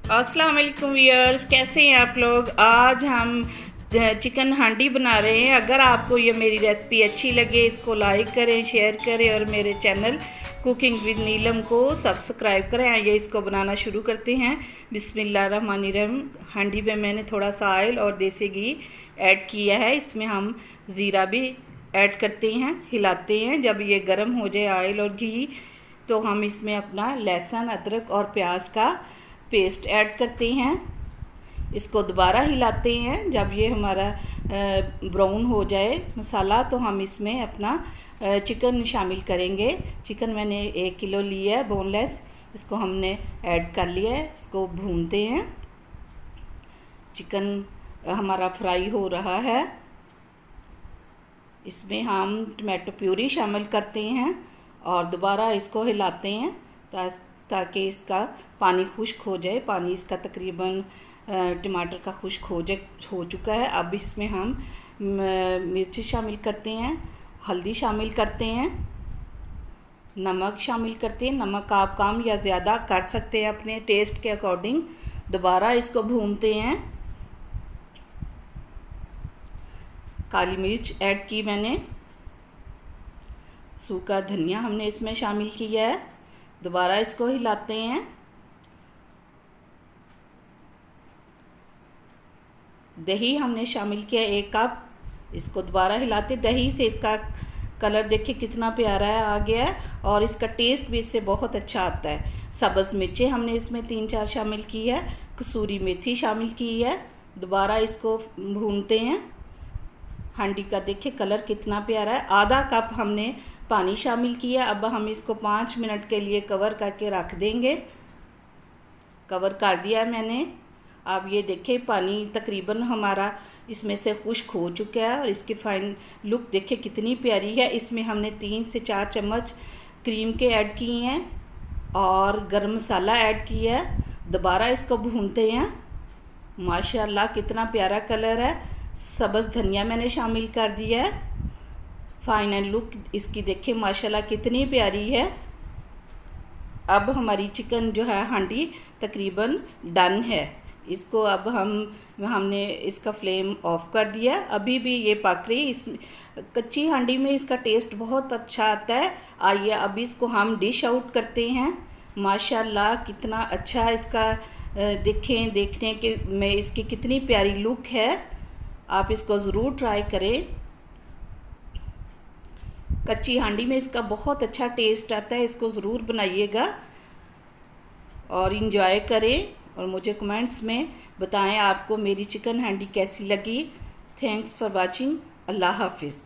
अस्सलाम वालेकुम व्यूअर्स, कैसे हैं आप लोग। आज हम चिकन हांडी बना रहे हैं। अगर आपको ये मेरी रेसिपी अच्छी लगे इसको लाइक करें, शेयर करें और मेरे चैनल कुकिंग विद नीलम को सब्सक्राइब करें। आइए इसको बनाना शुरू करते हैं। बिस्मिल्लाहिर्रहमानिर्रहीम। हांडी में मैंने थोड़ा सा ऑयल और देसी घी ऐड किया है। इसमें हम ज़ीरा भी ऐड करते हैं, हिलाते हैं। जब ये गर्म हो जाए ऑयल और घी तो हम इसमें अपना लहसुन, अदरक और प्याज का पेस्ट ऐड करते हैं। इसको दोबारा हिलाते हैं। जब ये हमारा ब्राउन हो जाए मसाला तो हम इसमें अपना चिकन शामिल करेंगे। चिकन मैंने 1 किलो लिया है बोनलेस, इसको हमने ऐड कर लिया है। इसको भूनते हैं। चिकन हमारा फ्राई हो रहा है। इसमें हम टमाटो प्यूरी शामिल करते हैं और दोबारा इसको हिलाते हैं ताकि इसका पानी खुश्क हो जाए। पानी इसका तकरीबन टमाटर का खुश्क हो चुका है। अब इसमें हम मिर्ची शामिल करते हैं, हल्दी शामिल करते हैं, नमक शामिल करते हैं। नमक आप कम या ज़्यादा कर सकते हैं अपने टेस्ट के अकॉर्डिंग। दोबारा इसको भूनते हैं। काली मिर्च ऐड की मैंने, सूखा धनिया हमने इसमें शामिल किया है। दोबारा इसको हिलाते हैं। दही हमने शामिल किया 1 कप, इसको दोबारा हिलाते। दही से इसका कलर देखिए कितना प्यारा है आ गया है और इसका टेस्ट भी इससे बहुत अच्छा आता है। सब्ज़ मिर्चें हमने इसमें 3-4 शामिल की है, कसूरी मेथी शामिल की है। दोबारा इसको भूनते हैं। हांडी का देखिए कलर कितना प्यारा है। आधा कप हमने पानी शामिल किया। अब हम इसको 5 मिनट के लिए कवर करके रख देंगे। कवर कर दिया है मैंने। अब ये देखिए पानी तकरीबन हमारा इसमें से खुश्क हो चुका है और इसकी फाइन लुक देखिए कितनी प्यारी है। इसमें हमने 3 से 4 चम्मच क्रीम के ऐड किए हैं और गरम मसाला ऐड किया है। दोबारा इसको भूनते हैं। माशाल्लाह कितना प्यारा कलर है। सब्ज़ धनिया मैंने शामिल कर दिया है। फाइनल लुक इसकी देखिए माशाल्लाह कितनी प्यारी है। अब हमारी चिकन जो है हांडी तकरीबन डन है। इसको अब हमने इसका फ्लेम ऑफ कर दिया। अभी भी ये पक रही। इस कच्ची हांडी में इसका टेस्ट बहुत अच्छा आता है। आइए अब इसको हम डिश आउट करते हैं। माशाल्लाह कितना अच्छा इसका देखें, देखने के में इसकी कितनी प्यारी लुक है। आप इसको ज़रूर ट्राई करें। कच्ची हांडी में इसका बहुत अच्छा टेस्ट आता है। इसको ज़रूर बनाइएगा और इंजॉय करें और मुझे कमेंट्स में बताएं आपको मेरी चिकन हांडी कैसी लगी। Thanks for watching. अल्लाह हाफिज़।